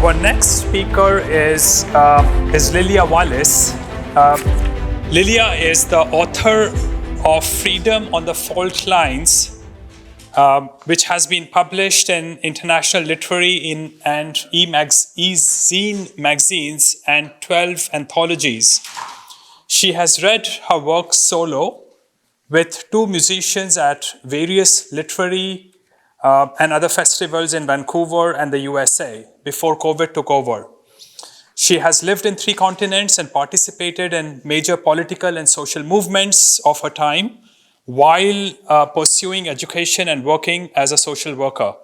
Our next speaker is Lilija Valis. Lilija is the author of Freedom on the Fault Lines, which has been published in international literary and e-zine magazines and 12 anthologies. She has read her work solo with 2 musicians at various literary and other festivals in Vancouver and the USA before COVID took over. She has lived in 3 continents and participated in major political and social movements of her time while pursuing education and working as a social worker.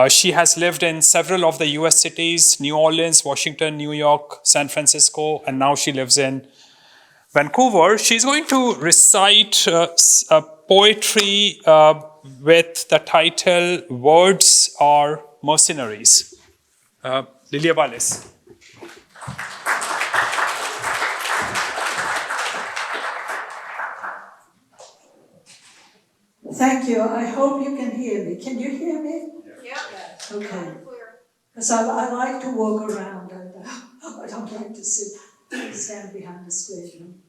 She has lived in several of the US cities, New Orleans, Washington, New York, San Francisco, and now she lives in Vancouver. She's going to recite a poetry with the title Words Are Mercenaries. Lilija Valis. Thank you. I hope you can hear me. Can you hear me? Yeah. Okay. Because I like to walk around and I don't like to stand behind the screen.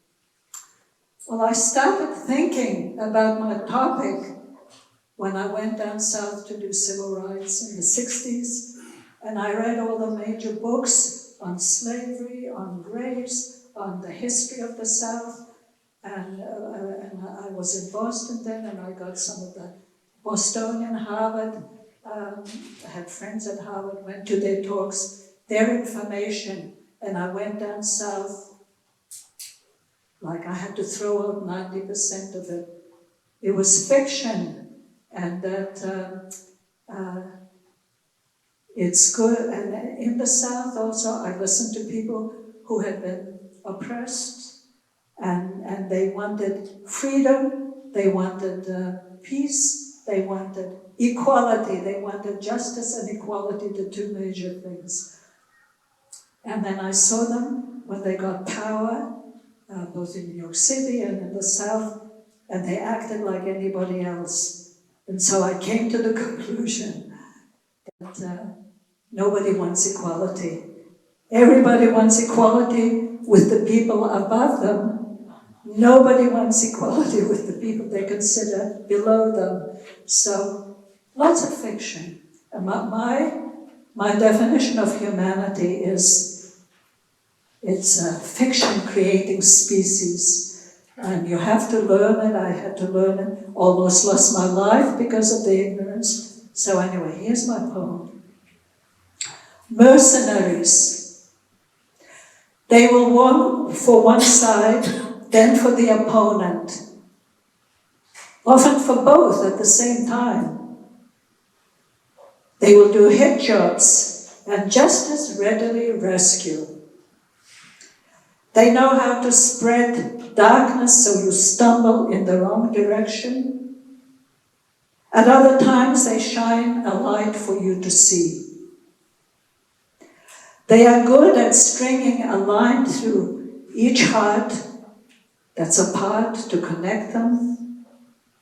Well, I started thinking about my topic when I went down south to do civil rights in the 60s, and I read all the major books on slavery, on race, on the history of the South, and I was in Boston then, and I got some of the Bostonian Harvard, I had friends at Harvard, went to their talks, their information, and I went down south, like I had to throw out 90% of it. It was fiction, and that it's good. And in the South also, I listened to people who had been oppressed, and they wanted freedom, they wanted peace, they wanted equality, they wanted justice and equality, the 2 major things. And then I saw them when they got power, both in New York City and in the South, and they acted like anybody else. And so I came to the conclusion that nobody wants equality. Everybody wants equality with the people above them. Nobody wants equality with the people they consider below them. So, lots of fiction. And my definition of humanity is it's a fiction creating species. And you have to learn it. I had to learn it. Almost lost my life because of the ignorance. So anyway, here's my poem. Mercenaries. They will work for one side, then for the opponent. Often for both at the same time. They will do hit jobs and just as readily rescue. They know how to spread darkness so you stumble in the wrong direction. At other times they shine a light for you to see. They are good at stringing a line through each heart that's apart to connect them,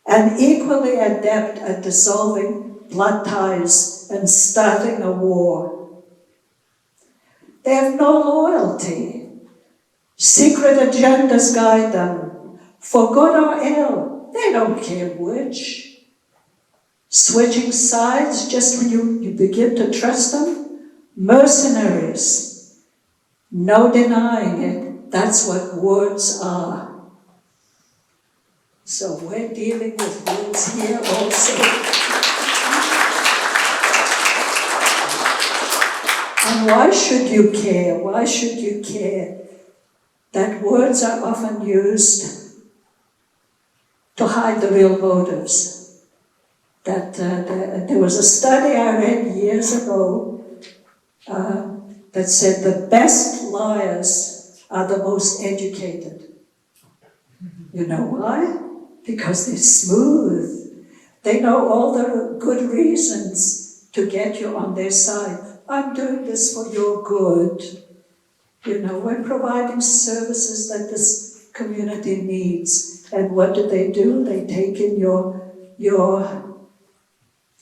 and equally adept at dissolving blood ties and starting a war. They have no loyalty. Secret agendas guide them, for good or ill, they don't care which. Switching sides just when you begin to trust them, mercenaries. No denying it, that's what words are. So we're dealing with words here also. And why should you care? Why should you care? That words are often used to hide the real motives. There was a study I read years ago that said the best liars are the most educated. You know why? Because they're smooth. They know all the good reasons to get you on their side. I'm doing this for your good. You know, we're providing services that this community needs. And what do? They take in your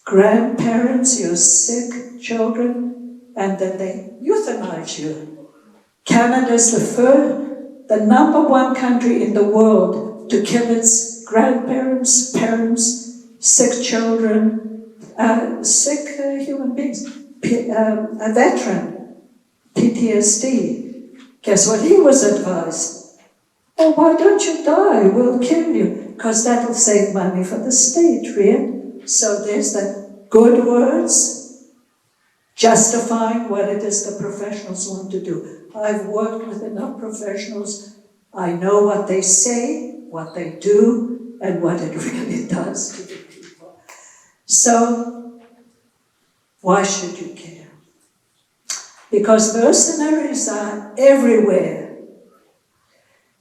grandparents, your sick children, and then they euthanize you. Canada is the number one country in the world to kill its grandparents, parents, sick children, sick human beings. A veteran, PTSD. Guess what he was advised? Oh, why don't you die? We'll kill you. Because that'll save money for the state, right? So there's the good words, justifying what it is the professionals want to do. I've worked with enough professionals. I know what they say, what they do, and what it really does to the people. So, why should you care? Because mercenaries are everywhere.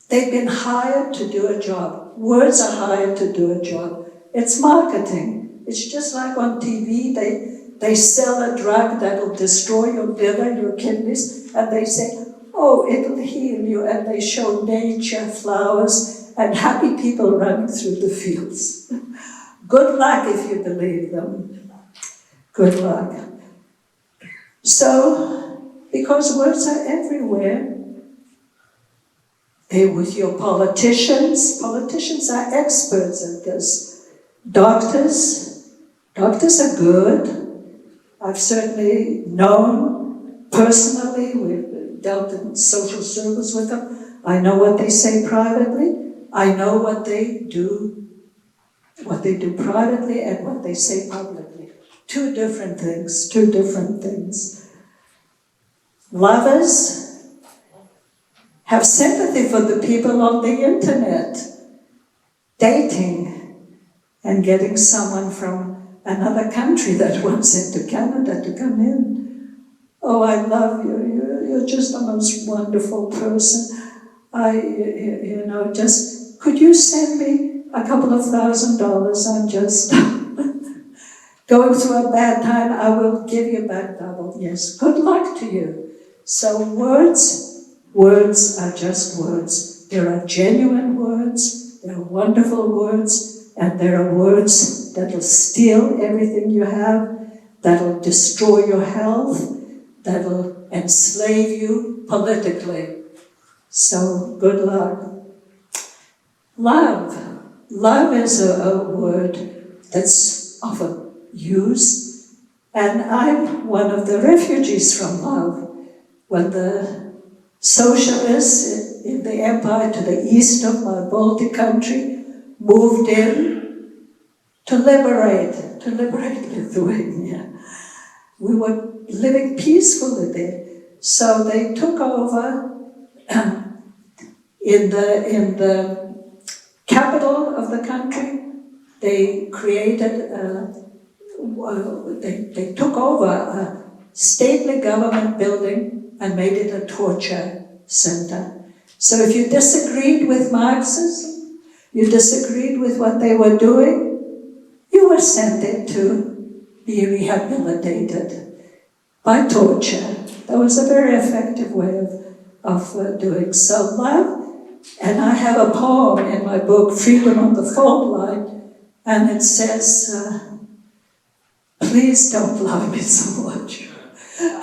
They've been hired to do a job. Words are hired to do a job. It's marketing. It's just like on TV, they sell a drug that'll destroy your liver, your kidneys, and they say, oh, it'll heal you, and they show nature, flowers, and happy people running through the fields. Good luck if you believe them. Good luck. So, because words are everywhere, with your politicians are experts at this. Doctors are good. I've certainly known personally, we've dealt in social service with them. I know what they say privately. I know what they do privately and what they say publicly. Two different things. Lovers have sympathy for the people on the internet, dating and getting someone from another country that wants into Canada to come in. Oh, I love you. You're just the most wonderful person. Just could you send me a couple of $1,000? I'm just going through a bad time. I will give you back double. Yes, good luck to you. So words are just words. There are genuine words, there are wonderful words, and there are words that'll steal everything you have, that'll destroy your health, that'll enslave you politically. So, good luck. Love is a word that's often used, and I'm one of the refugees from love. When the socialists in the empire to the east of my Baltic country moved in to liberate Lithuania. We were living peacefully there. So they took over in the capital of the country. They created, they took over a stately government building and made it a torture center. So if you disagreed with Marxism, you disagreed with what they were doing, you were sent in to be rehabilitated by torture. That was a very effective way of doing so. Love, and I have a poem in my book, Freedom on the Fault Line, and it says, please don't love me so much.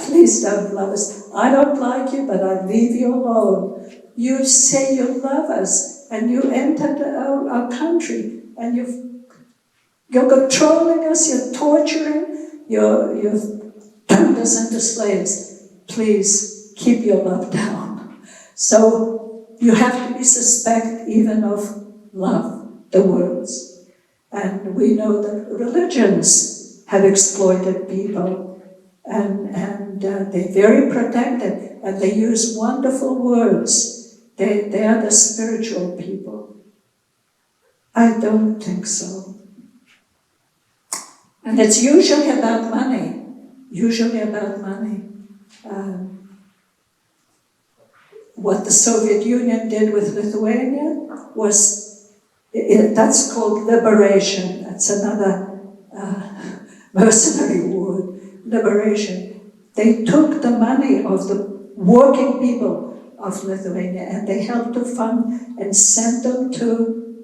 Please don't love us. I don't like you, but I leave you alone. You say you love us, and you entered our country, and you're controlling us, you're torturing, you've turned us into slaves. Please keep your love down. So you have to be suspect even of love, the words. And we know that religions have exploited people. And they're very protected, and they use wonderful words. They are the spiritual people. I don't think so. And it's usually about money. What the Soviet Union did with Lithuania was, that's called liberation. That's another mercenary word. Liberation. They took the money of the working people of Lithuania and they helped to fund and sent them to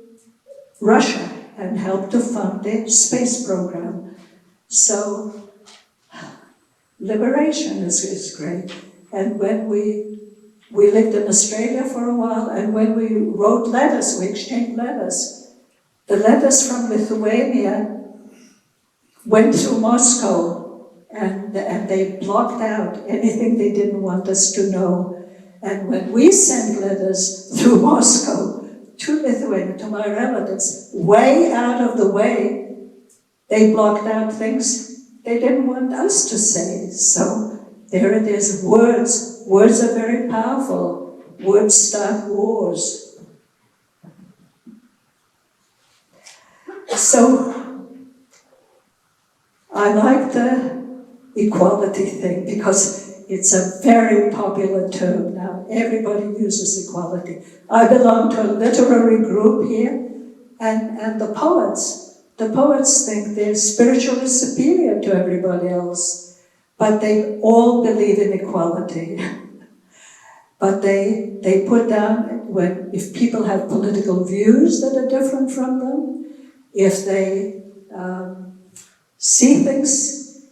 Russia and helped to fund their space program. So liberation is great. And when we lived in Australia for a while, and when we wrote letters, we exchanged letters. The letters from Lithuania went through Moscow, and they blocked out anything they didn't want us to know. And when we sent letters through Moscow to Lithuania, to my relatives, way out of the way, they blocked out things they didn't want us to say. So there it is, words. Words are very powerful. Words start wars. So I like the equality thing because it's a very popular term now. Everybody uses equality. I belong to a literary group here, and the poets think they're spiritually superior to everybody else, but they all believe in equality. But they put down if people have political views that are different from them, if they see things,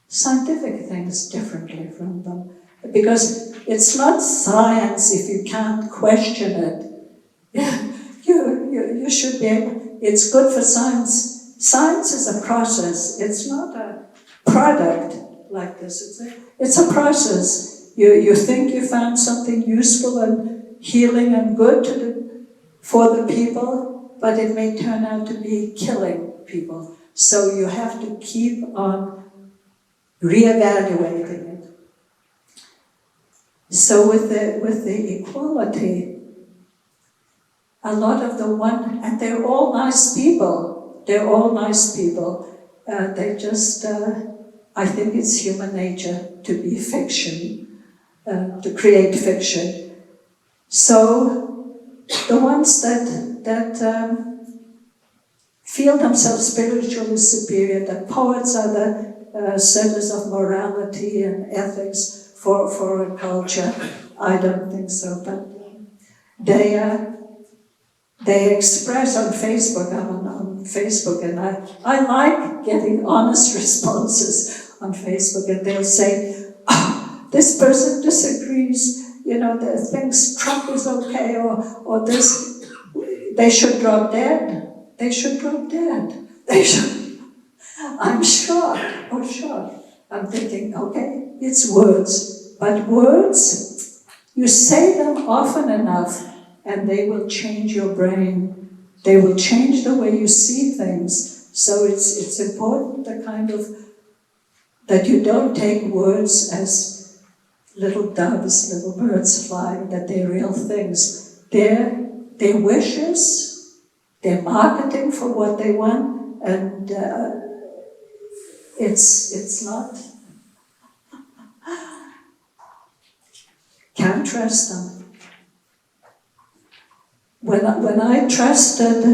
scientific things, differently from them. Because it's not science if you can't question it. You should be able, it's good for science. Science is a process. It's not a product like this. It's a process. You think you found something useful and healing and good for the people, but it may turn out to be killing people. So you have to keep on reevaluating it. So with the equality, a lot of and they're all nice people. They're all nice people. They just, I think it's human nature to be fiction, to create fiction. So the ones that feel themselves spiritually superior, the poets are the centers of morality and ethics for a culture. I don't think so, but they express on Facebook. I'm on Facebook, and I like getting honest responses on Facebook, and they'll say, oh, this person disagrees, the things Trump is okay, or this, they should drop dead. They should drop dead. They should. I'm shocked. I'm thinking, okay, it's words, but words, you say them often enough, and they will change your brain. They will change the way you see things. So it's important that you don't take words as little doves, little birds flying, that they're real things. They're wishes, they're marketing for what they want, and it's not. Can't trust them. When I trusted,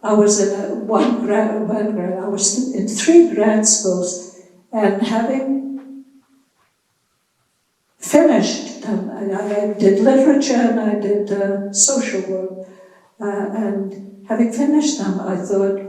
I was in I was in 3 grad schools, and having finished them, I did literature and I did social work, and having finished them, I thought,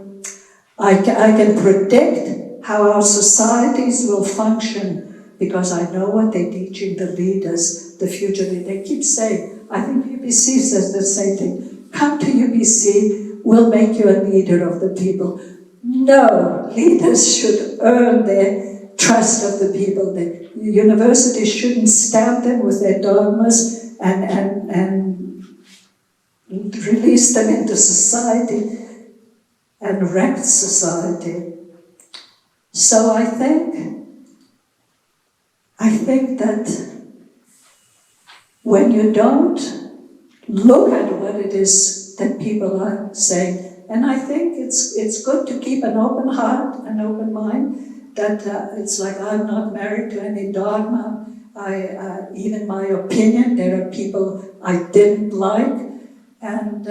I can predict how our societies will function because I know what they're teaching the leaders, the future leaders. They keep saying, I think UBC says the same thing, come to UBC, we'll make you a leader of the people. No, leaders should earn their trust of the people. The universities shouldn't stamp them with their dogmas and release them into society and wreck society. So I think that when you don't look at what it is that people are saying, and I think it's good to keep an open heart, an open mind, that it's like I'm not married to any dogma. Even my opinion, there are people I didn't like, and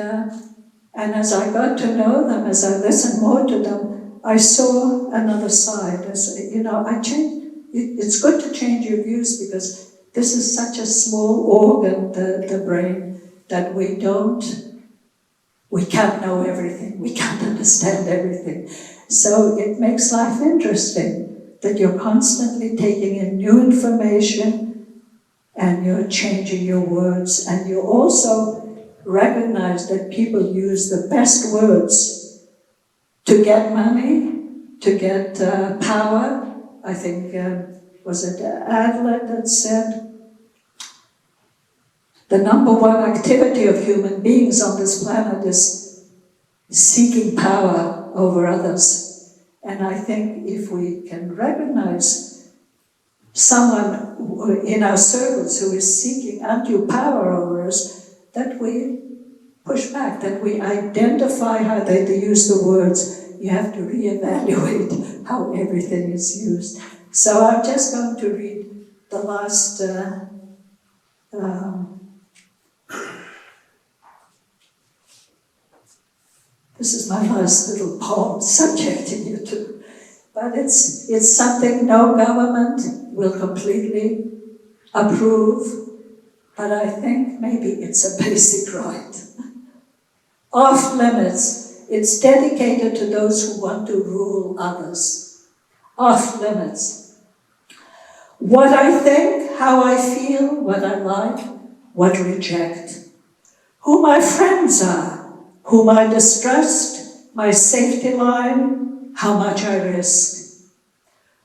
as I got to know them, as I listened more to them, I saw another side. I changed. It's good to change your views because this is such a small organ, the brain, that we can't know everything, we can't understand everything. So it makes life interesting. that you're constantly taking in new information and you're changing your words, and you also recognize that people use the best words to get money, to get power. I think, was it Adler that said, the number one activity of human beings on this planet is seeking power over others. And I think if we can recognize someone in our circles who is seeking undue power over us, that we push back, that we identify how they use the words. You have to reevaluate how everything is used. So I'm just going to read the last this is my last little poem subjecting you to. But it's something no government will completely approve, but I think maybe it's a basic right. Off limits. It's dedicated to those who want to rule others. Off limits. What I think, how I feel, what I like, what reject. Who my friends are, whom I distrust, my safety line, how much I risk.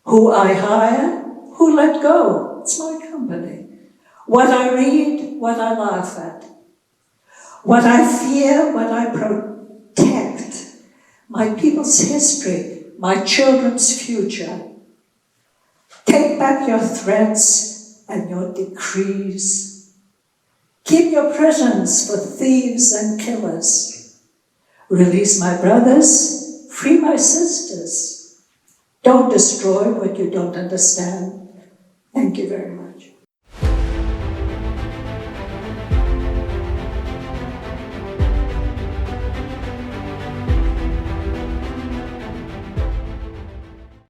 Who I hire, who let go, it's my company. What I read, what I laugh at. What I fear, what I protect. My people's history, my children's future. Take back your threats and your decrees. Keep your prisons for thieves and killers. Release my brothers, free my sisters. Don't destroy what you don't understand. Thank you very much.